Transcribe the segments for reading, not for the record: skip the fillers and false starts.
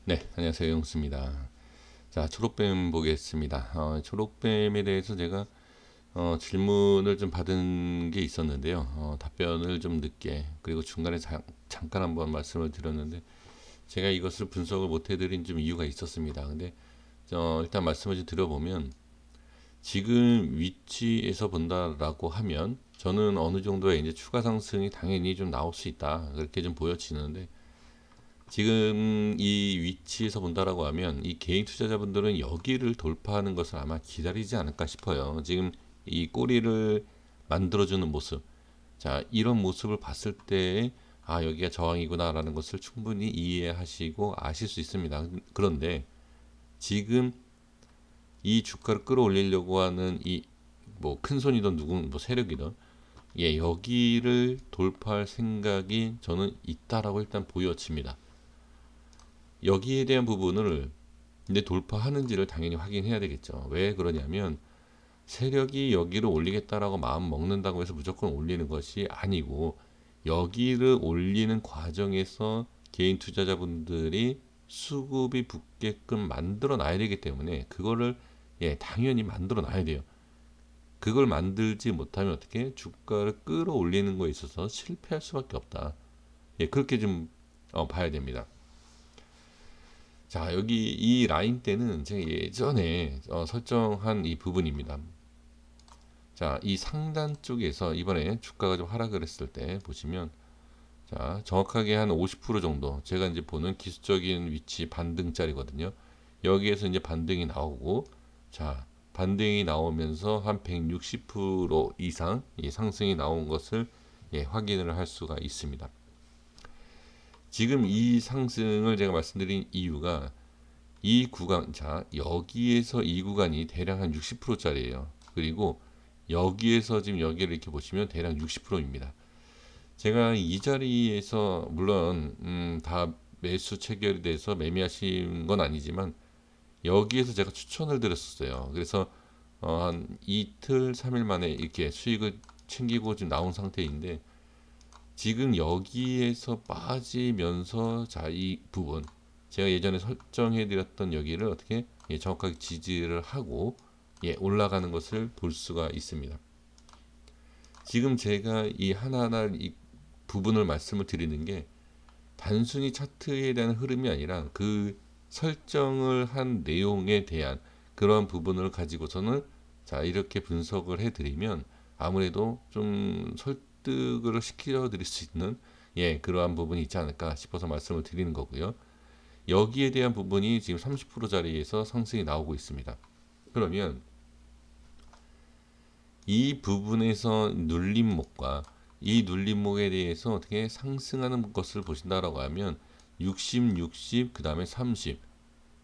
네, 안녕하세요. 영수입니다. 자, 초록뱀 보겠습니다. 초록뱀에 대해서 제가 질문을 좀 받은 게 있었는데요. 답변을 좀 늦게, 그리고 중간에 잠깐 한번 말씀을 드렸는데, 제가 이것을 분석을 못 해드린 좀 이유가 있었습니다. 근데, 일단 말씀을 좀 드려보면, 지금 위치에서 본다라고 하면, 저는 어느 정도의 이제 추가 상승이 당연히 좀 나올 수 있다. 그렇게 좀 보여지는데, 지금 이 위치에서 본다라고 하면 이 개인 투자자분들은 여기를 돌파하는 것을 아마 기다리지 않을까 싶어요. 지금 이 꼬리를 만들어주는 모습, 자 이런 모습을 봤을 때 여기가 저항이구나라는 것을 충분히 이해하시고 아실 수 있습니다. 그런데 지금 이 주가를 끌어올리려고 하는 이 뭐 큰손이든 누군 뭐 세력이든 여기를 돌파할 생각이 저는 있다라고 일단 보여집니다. 여기에 대한 부분을 이제 돌파하는지를 당연히 확인해야 되겠죠. 왜 그러냐면 세력이 여기를 올리겠다라고 마음 먹는다고 해서 무조건 올리는 것이 아니고 여기를 올리는 과정에서 개인 투자자분들이 수급이 붙게끔 만들어 놔야 되기 때문에 그거를 당연히 만들어 놔야 돼요. 그걸 만들지 못하면 어떻게 주가를 끌어올리는 거에 있어서 실패할 수밖에 없다. 그렇게 좀 봐야 됩니다. 자, 여기 이 라인 때는 제가 예전에 설정한 이 부분입니다. 자, 이 상단 쪽에서 이번에 주가가 좀 하락을 했을 때 보시면 자, 정확하게 한 50% 정도 제가 이제 보는 기술적인 위치 반등짜리거든요. 여기에서 이제 반등이 나오고 자, 반등이 나오면서 한 160% 이상 상승이 나온 것을 확인을 할 수가 있습니다. 지금 이 상승을 제가 말씀드린 이유가 이 구간, 자, 여기에서 이 구간이 대략 한 60%짜리예요. 그리고 여기에서 지금 여기를 이렇게 보시면 대략 60%입니다. 제가 이 자리에서 물론 다 매수 체결이 돼서 매매하신 건 아니지만 여기에서 제가 추천을 드렸었어요. 그래서 한 이틀, 3일 만에 이렇게 수익을 챙기고 지금 나온 상태인데 지금 여기에서 빠지면서 자, 이 부분 제가 예전에 설정해 드렸던 여기를 어떻게 정확하게 지지를 하고 올라가는 것을 볼 수가 있습니다. 지금 제가 이 하나하나 이 부분을 말씀을 드리는 게 단순히 차트에 대한 흐름이 아니라 그 설정을 한 내용에 대한 그런 부분을 가지고서는 자 이렇게 분석을 해드리면 아무래도 좀 설득을 시켜 드릴 수 있는 그러한 부분이 있지 않을까 싶어서 말씀을 드리는 거고요. 여기에 대한 부분이 지금 30%짜리에서 상승이 나오고 있습니다. 그러면 이 부분에서 눌림목과 이 눌림목에 대해서 어떻게 상승하는 것을 보신다라고 하면 60, 60, 그 다음에 30.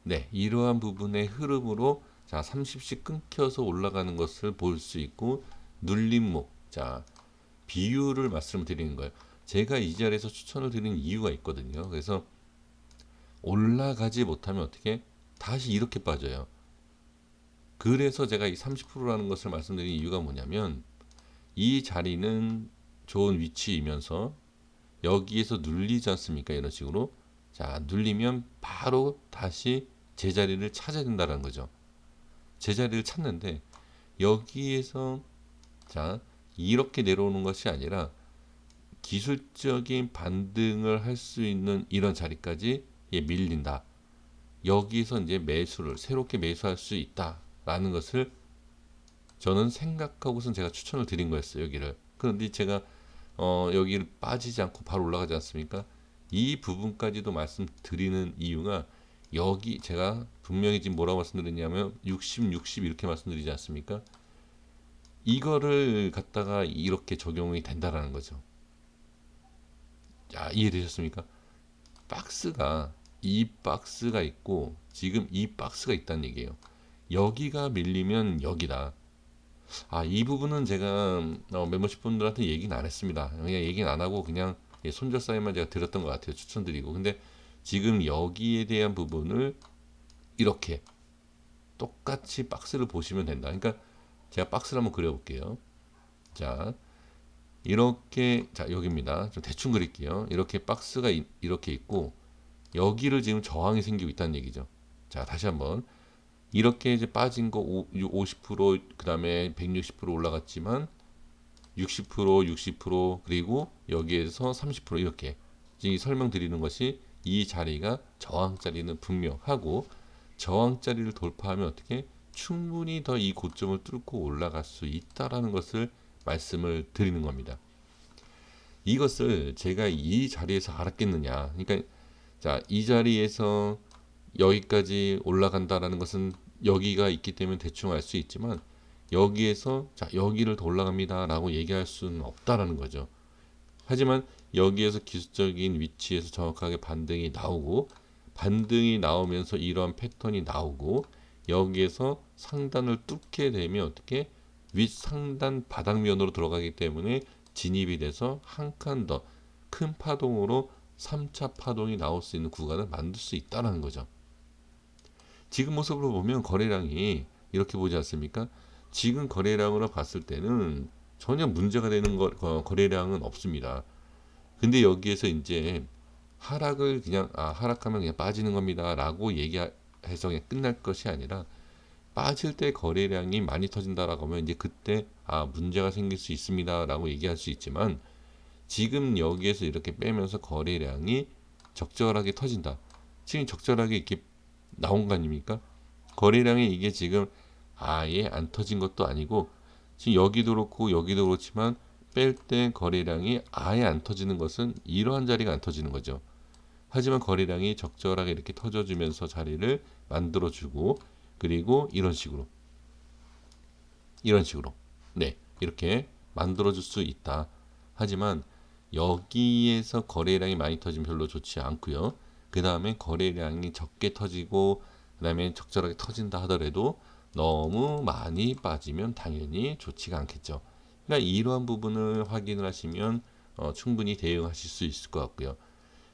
네, 이러한 부분의 흐름으로 자 30씩 끊겨서 올라가는 것을 볼 수 있고 눌림목, 자 비율을 말씀드리는 거예요. 제가 이 자리에서 추천을 드리는 이유가 있거든요. 그래서 올라가지 못하면 어떻게 다시 이렇게 빠져요. 그래서 제가 이 30%라는 것을 말씀드린 이유가 뭐냐면 이 자리는 좋은 위치이면서 여기에서 눌리지 않습니까? 이런 식으로 자 눌리면 바로 다시 제자리를 찾아야 된다는 거죠. 제자리를 찾는데 여기에서 자 이렇게 내려오는 것이 아니라 기술적인 반등을 할 수 있는 이런 자리까지 밀린다. 여기서 이제 매수를 새롭게 매수할 수 있다라는 것을 저는 생각하고선 제가 추천을 드린 거였어요. 여기를. 그런데 제가 여기를 빠지지 않고 바로 올라가지 않습니까? 이 부분까지도 말씀드리는 이유가 여기 제가 분명히 지금 뭐라고 말씀드렸냐면 60, 60 이렇게 말씀드리지 않습니까? 이거를 갖다가 이렇게 적용이 된다라는 거죠. 자, 이해되셨습니까? 박스가 이 박스가 있고 지금 이 박스가 있다는 얘기예요. 여기가 밀리면 여기다. 이 부분은 제가 멤버십 분들한테 얘기는 안 했습니다. 그냥 얘기는 안 하고 그냥 손절 사인만 제가 드렸던 것 같아요. 추천드리고. 근데 지금 여기에 대한 부분을 이렇게 똑같이 박스를 보시면 된다. 그러니까 제가 박스를 한번 그려볼게요. 자, 이렇게 자 여기입니다. 좀 대충 그릴게요. 이렇게 박스가 이렇게 있고 여기를 지금 저항이 생기고 있다는 얘기죠. 자, 다시 한번 이렇게 이제 빠진 거 50%, 그다음에 160% 올라갔지만 60%, 60% 그리고 여기에서 30% 이렇게 이 설명드리는 것이 이 자리가 저항 자리는 분명하고 저항 자리를 돌파하면 어떻게 충분히 더 이 고점을 뚫고 올라갈 수 있다라는 것을 말씀을 드리는 겁니다. 이것을 제가 이 자리에서 알았겠느냐? 그러니까 자, 이 자리에서 여기까지 올라간다라는 것은 여기가 있기 때문에 대충 알 수 있지만 여기에서 자, 여기를 더 올라갑니다라고 얘기할 수는 없다라는 거죠. 하지만 여기에서 기술적인 위치에서 정확하게 반등이 나오고 반등이 나오면서 이러한 패턴이 나오고 여기에서 상단을 뚫게 되면 어떻게 윗상단 바닥면으로 들어가기 때문에 진입이 돼서 한 칸 더 큰 파동으로 3차 파동이 나올 수 있는 구간을 만들 수 있다는 거죠. 지금 모습으로 보면 거래량이 이렇게 보지 않습니까? 지금 거래량으로 봤을 때는 전혀 문제가 되는 거래량은 없습니다. 근데 여기에서 이제 하락을 그냥 하락하면 그냥 빠지는 겁니다 라고 얘기해서 그냥 끝날 것이 아니라 빠질 때 거래량이 많이 터진다라고 하면 이제 그때 문제가 생길 수 있습니다 라고 얘기할 수 있지만 지금 여기에서 이렇게 빼면서 거래량이 적절하게 터진다. 지금 적절하게 이렇게 나온 거 아닙니까? 거래량이 이게 지금 아예 안 터진 것도 아니고 지금 여기도 그렇고 여기도 그렇지만 뺄 때 거래량이 아예 안 터지는 것은 이러한 자리가 안 터지는 거죠. 하지만 거래량이 적절하게 이렇게 터져주면서 자리를 만들어주고 그리고 이런 식으로 네 이렇게 만들어줄 수 있다. 하지만 여기에서 거래량이 많이 터지면 별로 좋지 않고요. 그 다음에 거래량이 적게 터지고 그 다음에 적절하게 터진다 하더라도 너무 많이 빠지면 당연히 좋지가 않겠죠. 그러니까 이러한 부분을 확인을 하시면 충분히 대응하실 수 있을 것 같고요.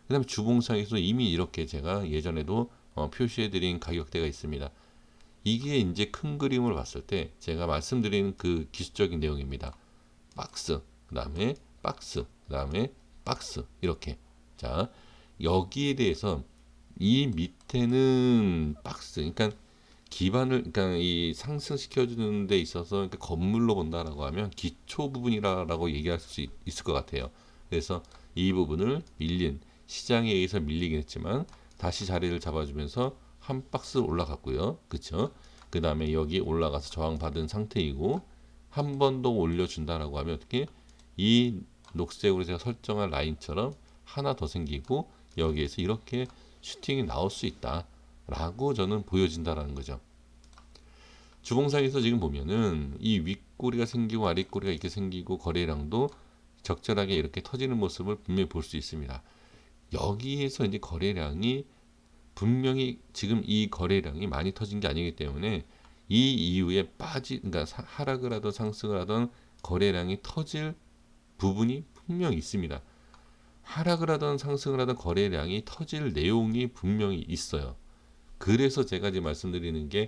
그 다음에 주봉상에서 이미 이렇게 제가 예전에도 표시해드린 가격대가 있습니다. 이게 이제 큰 그림을 봤을 때 제가 말씀드린 그 기술적인 내용입니다. 박스, 그 다음에 박스, 그 다음에 박스 이렇게. 자, 여기에 대해서 이 밑에는 박스, 그러니까 기반을, 그러니까 이 상승시켜주는 데 있어서 그러니까 건물로 본다라고 하면 기초 부분이라고 얘기할 수 있을 것 같아요. 그래서 이 부분을 시장에 의해서 밀리긴 했지만 다시 자리를 잡아주면서 한 박스 올라갔고요. 그쵸? 그 다음에 여기 올라가서 저항받은 상태이고 한 번 더 올려준다라고 하면 어떻게 이 녹색으로 제가 설정한 라인처럼 하나 더 생기고 여기에서 이렇게 슈팅이 나올 수 있다라고 저는 보여진다라는 거죠. 주봉상에서 지금 보면은 이 윗꼬리가 생기고 아랫꼬리가 이렇게 생기고 거래량도 적절하게 이렇게 터지는 모습을 분명히 볼 수 있습니다. 여기에서 이제 거래량이 분명히 지금 이 거래량이 많이 터진 게 아니기 때문에 이 이후에 그러니까 하락을 하던 상승을 하던 거래량이 터질 부분이 분명히 있습니다. 하락을 하던 상승을 하던 거래량이 터질 내용이 분명히 있어요. 그래서 제가 지금 말씀드리는 게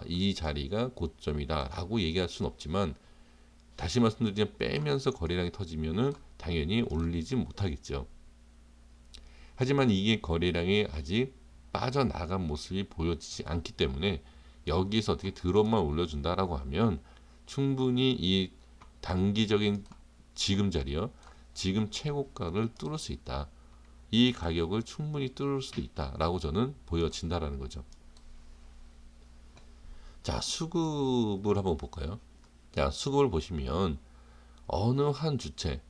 이 자리가 고점이다 라고 얘기할 수는 없지만 다시 말씀드리면 빼면서 거래량이 터지면은 당연히 올리지 못하겠죠. 하지만 이게 거래량이 아직 빠져나간 모습이 보여지지 않기 때문에 여기서 어떻게 드롭만 올려준다라고 하면 충분히 이 단기적인 지금 자리요. 지금 최고가를 뚫을 수 있다. 이 가격을 충분히 뚫을 수도 있다라고 저는 보여진다라는 거죠. 자, 수급을 한번 볼까요? 자, 수급을 보시면 어느 한 주체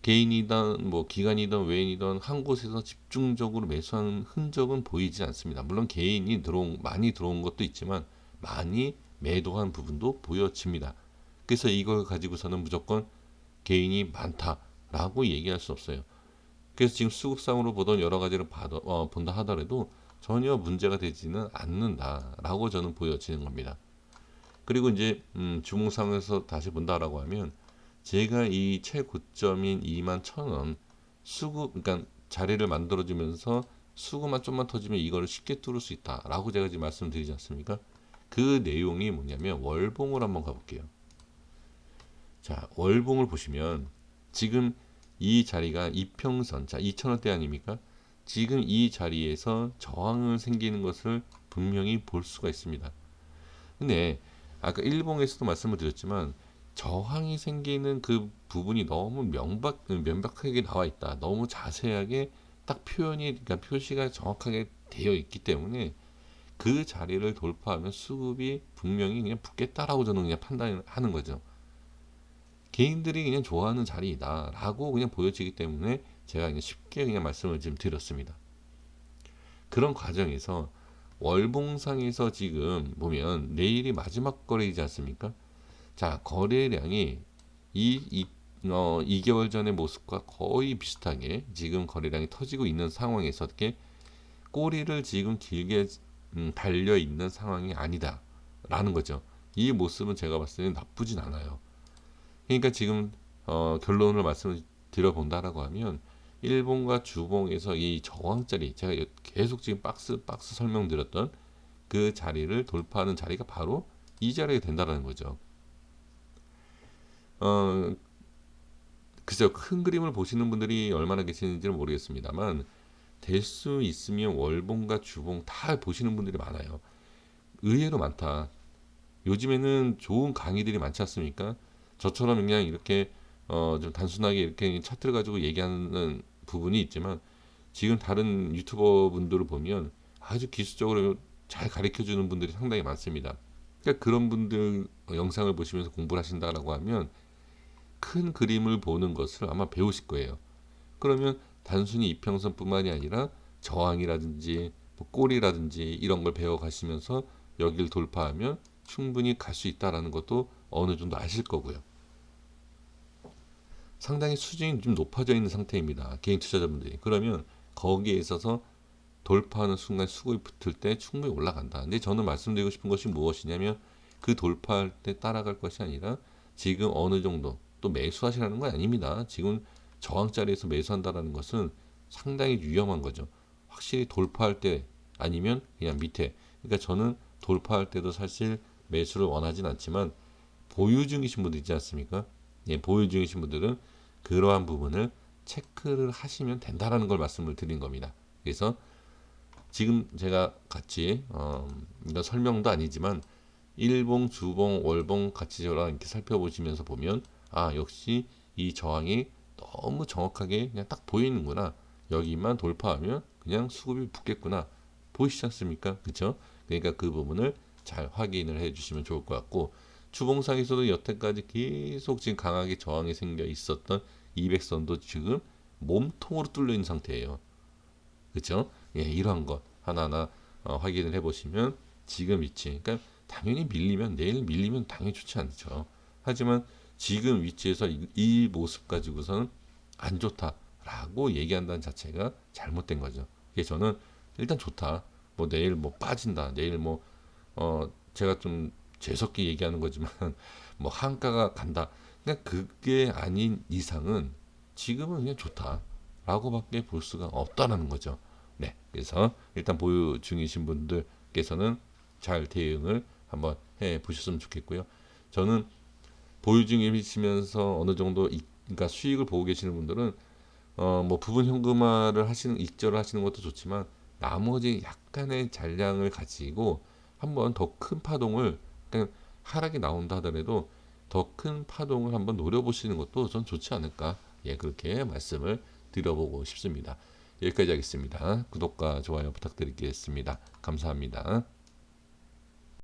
개인이든 뭐 기관이든 외인이든 한 곳에서 집중적으로 매수하는 흔적은 보이지 않습니다. 물론 개인이 많이 들어온 것도 있지만 많이 매도한 부분도 보여집니다. 그래서 이걸 가지고서는 무조건 개인이 많다라고 얘기할 수 없어요. 그래서 지금 수급상으로 보던 여러 가지를 본다 하더라도 전혀 문제가 되지는 않는다라고 저는 보여지는 겁니다. 그리고 이제 주봉상에서 다시 본다라고 하면 제가 이 최고점인 21,000원 수급, 그러니까 자리를 만들어주면서 수급만 좀만 터지면 이거를 쉽게 뚫을 수 있다라고 제가 지금 말씀드리지 않습니까? 그 내용이 뭐냐면 월봉을 한번 가볼게요. 자, 월봉을 보시면 지금 이 자리가 이평선, 자 2,000원대 아닙니까? 지금 이 자리에서 저항을 생기는 것을 분명히 볼 수가 있습니다. 근데 아까 일봉에서도 말씀을 드렸지만 저항이 생기는 그 부분이 너무 명백하게 나와 있다. 너무 자세하게 딱 표현이, 그러니까 표시가 정확하게 되어 있기 때문에 그 자리를 돌파하면 수급이 분명히 그냥 붙겠다라고 저는 그냥 판단을 하는 거죠. 개인들이 그냥 좋아하는 자리이다라고 그냥 보여지기 때문에 제가 그냥 쉽게 그냥 말씀을 좀 드렸습니다. 그런 과정에서 월봉상에서 지금 보면 내일이 마지막 거래이지 않습니까? 자, 거래량이 2개월 전의 모습과 거의 비슷하게 지금 거래량이 터지고 있는 상황에서 어떻게 꼬리를 지금 길게 달려 있는 상황이 아니다 라는 거죠. 이 모습은 제가 봤을 때는 나쁘진 않아요. 그러니까 지금 결론을 말씀을 드려본다라고 하면 일봉과 주봉에서 이 저항자리, 제가 계속 지금 박스 설명드렸던 그 자리를 돌파하는 자리가 바로 이 자리가 된다라는 거죠. 글쎄요, 큰 그림을 보시는 분들이 얼마나 계시는지는 모르겠습니다만 될 수 있으면 월봉과 주봉 다 보시는 분들이 많아요. 의외로 많다. 요즘에는 좋은 강의들이 많지 않습니까? 저처럼 그냥 이렇게 좀 단순하게 이렇게 차트를 가지고 얘기하는 부분이 있지만 지금 다른 유튜버 분들을 보면 아주 기술적으로 잘 가르쳐 주는 분들이 상당히 많습니다. 그러니까 그런 분들 영상을 보시면서 공부를 하신다라고 하면 큰 그림을 보는 것을 아마 배우실 거예요. 그러면 단순히 이평선뿐만이 아니라 저항이라든지 뭐 꼬리라든지 이런 걸 배워 가시면서 여기를 돌파하면 충분히 갈 수 있다라는 것도 어느 정도 아실 거고요. 상당히 수준이 좀 높아져 있는 상태입니다. 개인 투자자분들이. 그러면 거기에 있어서 돌파하는 순간 수급이 붙을 때 충분히 올라간다. 근데 저는 말씀드리고 싶은 것이 무엇이냐면 그 돌파할 때 따라갈 것이 아니라 지금 어느 정도 또 매수하시라는 건 아닙니다. 지금 저항자리에서 매수한다라는 것은 상당히 위험한 거죠. 확실히 돌파할 때 아니면 그냥 밑에. 그러니까 저는 돌파할 때도 사실 매수를 원하진 않지만 보유 중이신 분들 있지 않습니까? 예, 보유 중이신 분들은 그러한 부분을 체크를 하시면 된다라는 걸 말씀을 드린 겁니다. 그래서 지금 제가 같이 이런 설명도 아니지만 일봉, 주봉, 월봉 같이 저랑 이렇게 살펴보시면서 보면 아 역시 이 저항이 너무 정확하게 그냥 딱 보이는구나. 여기만 돌파하면 그냥 수급이 붙겠구나. 보이시지 않습니까? 그렇죠? 그러니까 그 부분을 잘 확인을 해주시면 좋을 것 같고 주봉상에서도 여태까지 계속 지금 강하게 저항이 생겨 있었던 200선도 지금 몸통으로 뚫려 있는 상태예요. 그렇죠? 예, 이러한 것 하나하나 확인을 해보시면 지금 위치, 그러니까 당연히 밀리면 내일 밀리면 당연히 좋지 않죠. 하지만 지금 위치에서 이 모습 가지고서는 안 좋다라고 얘기한다는 자체가 잘못된 거죠. 그래서 저는 일단 좋다. 뭐 내일 뭐 빠진다. 내일 뭐 제가 좀 재석기 얘기하는 거지만 뭐 한가가 간다. 그냥 그게 아닌 이상은 지금은 그냥 좋다라고밖에 볼 수가 없다라는 거죠. 네, 그래서 일단 보유 중이신 분들께서는 잘 대응을 한번 해 보셨으면 좋겠고요. 저는 보유 중이시면서 어느 정도 그러니까 수익을 보고 계시는 분들은 뭐 부분 현금화를 하시는 익절을 하시는 것도 좋지만 나머지 약간의 잔량을 가지고 한번 더 큰 파동을 그냥 하락이 나온다 하더라도 더 큰 파동을 한번 노려보시는 것도 전 좋지 않을까. 예, 그렇게 말씀을 드려보고 싶습니다. 여기까지 하겠습니다. 구독과 좋아요 부탁드리겠습니다. 감사합니다.